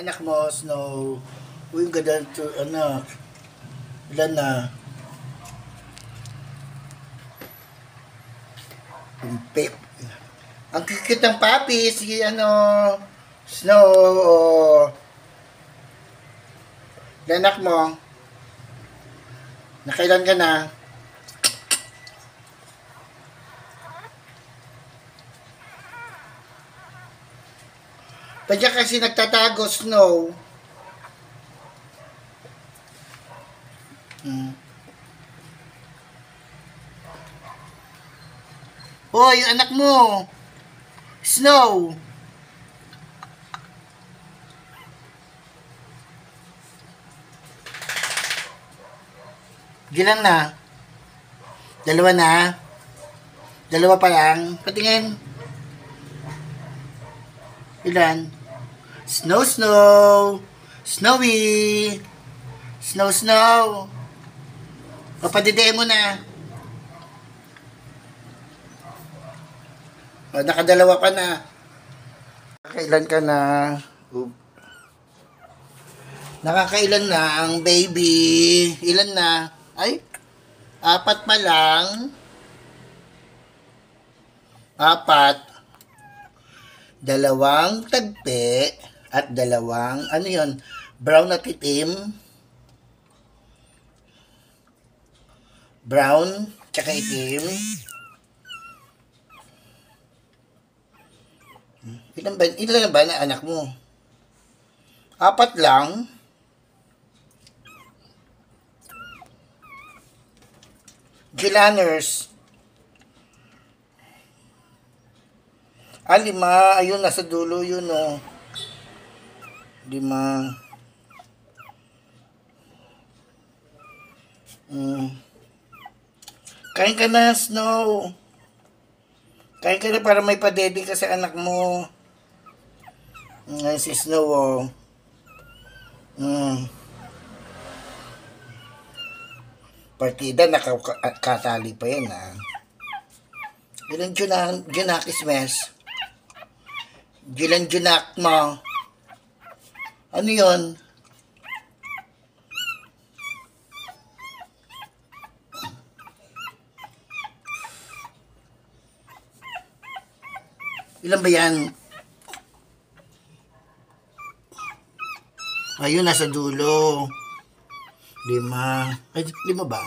Anak mo, Snow. Uy, ang ganda to, anak. Ilan na? Pip. Ang kikit ng papi, si Snow. Oh. Anak mo. Nakailan ka na? Kaya kasi nagtatago, Snow. Hoy, anak mo. Snow. Gilang na. Dalawa na. Dalawa pa lang. Patingin. Ilan? Snow, Snow. Snowy. Snow, Snow. Papadidiin mo na. O, nakadalawa ka na. Nakakailan ka na? Nakakailan na ang baby? Ilan na? Ay, 4 pa lang. 4. 2 tagpi at 2, ano yun, brown at itim. Brown, tsaka itim. Ilan ba na anak mo? 4 lang. Gilaners. 5. Ayun, nasa dulo yun, oh. 5. Kain ka na, Snow. Kain ka na para may padede ka sa anak mo. Ngayon si Snow, oh. Partida, nakakatali pa yan, ah. Ilan Junakis, mes? Junak mo. Ano yun? Ilan ba yan? Ayun, nasa dulo. 5. Ay, 5 ba?